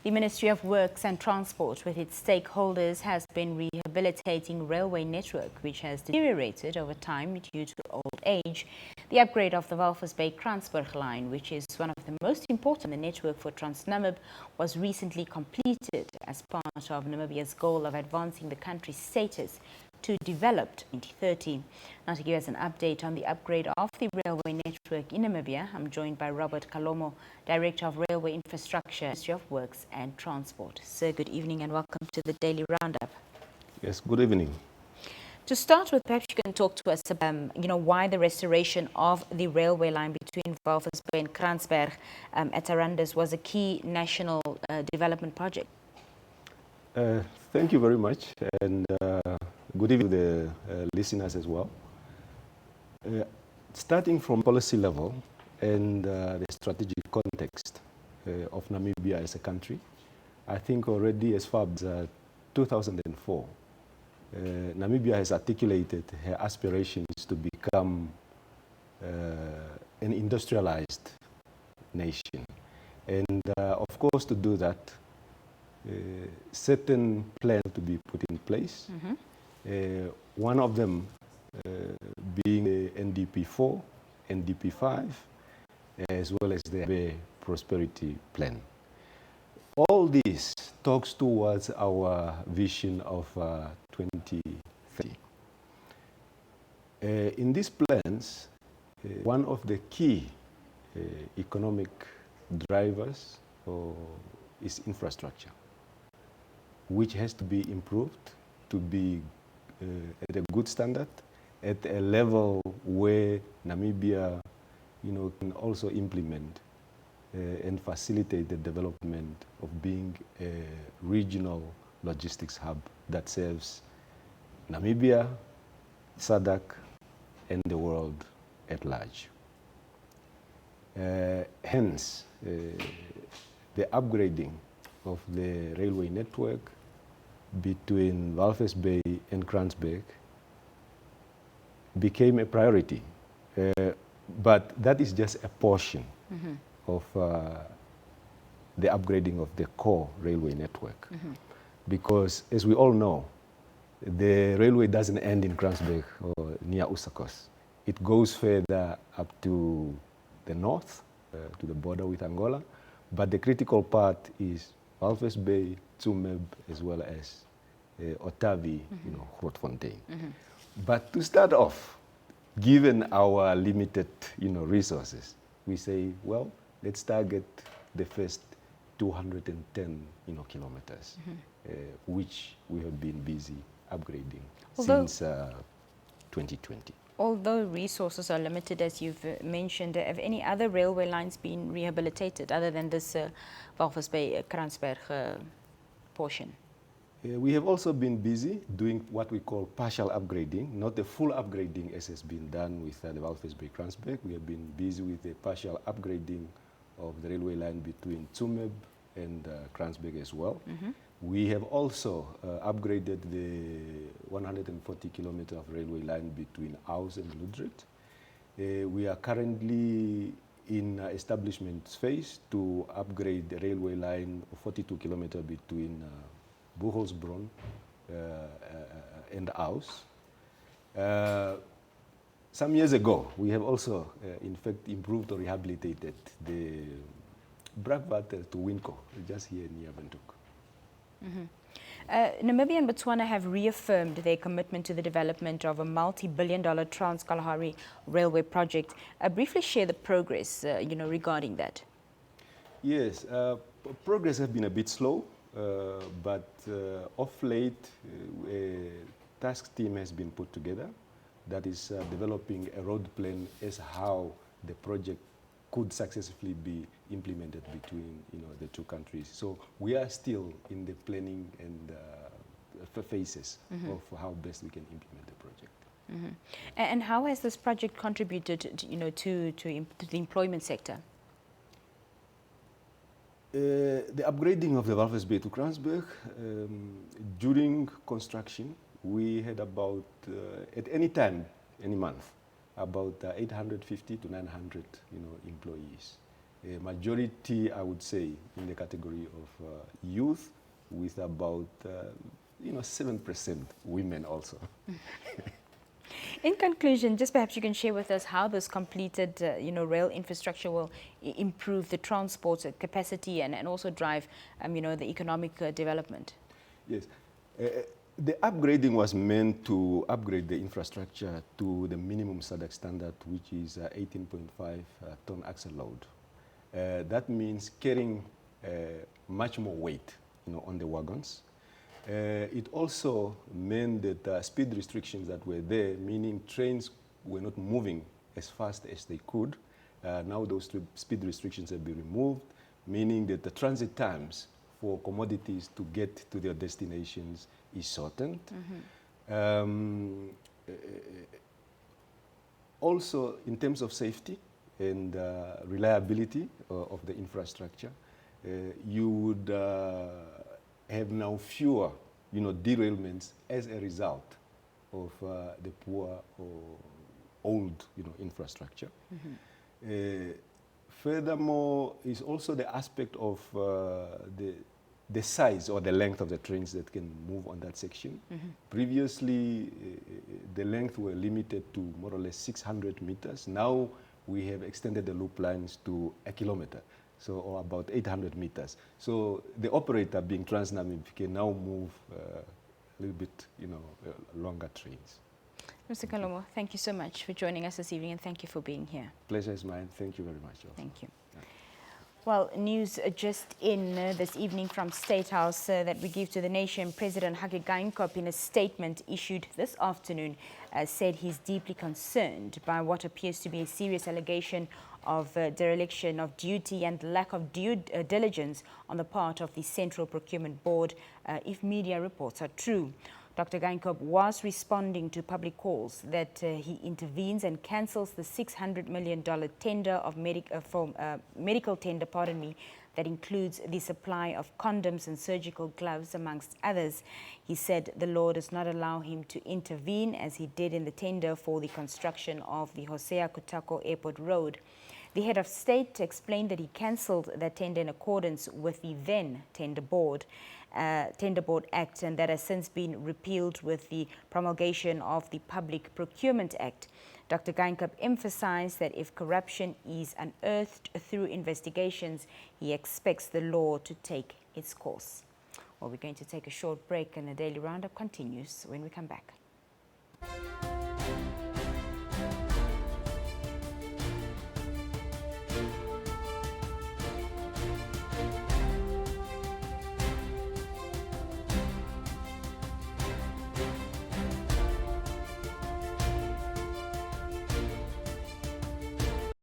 The Ministry of Works and Transport, with its stakeholders, has been rehabilitating railway network, which has deteriorated over time due to old age. The upgrade of the Walvis Bay Kranzberg line, which is one of the most important in the network for TransNamib, was recently completed as part of Namibia's goal of advancing the country's status to developed in 2030. Now, to give us an update on the upgrade of the railway network in Namibia, I'm joined by Robert Kalomho, Director of Railway Infrastructure, Ministry of Works and Transport. Sir, good evening and welcome to the Daily Roundup. Yes, good evening. To start with, perhaps you can talk to us about, why the restoration of the railway line between Walvis Bay and Kranzberg at Arandis was a key national development project. Thank you very much, and good evening to the listeners as well. Starting from policy level and the strategic context of Namibia as a country, I think already as far as 2004, Namibia has articulated her aspirations to become an industrialized nation. And of course, to do that, certain plans to be put in place. One of them being the NDP4, NDP5, as well as the Prosperity Plan. All this talks towards our vision of 2030. In these plans, one of the key economic drivers is infrastructure, which has to be improved to be at a good standard, at a level where Namibia, can also implement and facilitate the development of being a regional logistics hub that serves Namibia, SADC, and the world at large. Hence, the upgrading of the railway network between Walvis Bay and Kranzberg became a priority. But that is just a portion of the upgrading of the core railway network. Because, as we all know, the railway doesn't end in Kranzberg or near Usakos. It goes further up to the north, to the border with Angola. But the critical part is Walvis Bay, TransNamib, as well as Otavi, Grootfontein. But to start off, given our limited, resources, we say, well, let's target the first 210, kilometers, which we have been busy upgrading since 2020. Although resources are limited, as you've mentioned, have any other railway lines been rehabilitated other than this Walvis Bay Kranzberg portion? We have also been busy doing what we call partial upgrading, not the full upgrading as has been done with the Walvis Bay Kranzberg. We have been busy with the partial upgrading of the railway line between TransNamib and Kranzberg as well. We have also upgraded the 140 kilometer of railway line between Aus and Ludred. We are currently in establishment phase to upgrade the railway line of 42 kilometer between Buchholzbron and Aus. Some years ago, we have also, in fact, improved or rehabilitated the Brakwater to Winco, just here near Windhoek. Namibia and Botswana have reaffirmed their commitment to the development of a multi-billion-dollar Trans-Kalahari railway project. Briefly share the progress, regarding that. Yes, progress has been a bit slow, but of late, a task team has been put together that is developing a road plan as how the project could successfully be implemented between the two countries. So we are still in the planning and phases of how best we can implement the project. And how has this project contributed, to the employment sector? The upgrading of the Walvis Bay to Kranzberg, during construction, we had about, at any time, any month, about 850 to 900 employees A majority, I would say, in the category of youth, with about 7% women also. In conclusion, just perhaps you can share with us how this completed rail infrastructure will improve the transport capacity and also drive the economic development. Yes. The upgrading was meant to upgrade the infrastructure to the minimum SADC standard, which is 18.5 ton axle load. That means carrying much more weight on the wagons. It also meant that speed restrictions that were there, meaning trains were not moving as fast as they could. Now those speed restrictions have been removed, meaning that the transit times for commodities to get to their destinations is shortened. Also, in terms of safety and reliability of the infrastructure, you would have now fewer, derailments as a result of the poor or old, infrastructure. Furthermore, is also the aspect of the size or the length of the trains that can move on that section. Previously, the length were limited to more or less 600 meters. Now we have extended the loop lines to 1 kilometer. Or about 800 meters. So the operator, being TransNamib, can now move a little bit, longer trains. Mr. Kalomho, thank you so much for joining us this evening, and thank you for being here. Pleasure is mine. Thank you very much. Thank you. Well, news just in this evening from State House that we give to the nation. President Hage Geingob, in a statement issued this afternoon, said he's deeply concerned by what appears to be a serious allegation of dereliction of duty and lack of due diligence on the part of the Central Procurement Board, if media reports are true. Dr. Geingob was responding to public calls that he intervenes and cancels the $600 million tender of medical tender, that includes the supply of condoms and surgical gloves, amongst others. He said the law does not allow him to intervene, as he did in the tender for the construction of the Hosea Kutako Airport Road. The head of state explained that he cancelled that tender in accordance with the then Tender Board Act, and that has since been repealed with the promulgation of the Public Procurement Act. Dr. Geingob emphasized that if corruption is unearthed through investigations, he expects the law to take its course. Well, we're going to take a short break, and the Daily Roundup continues when we come back.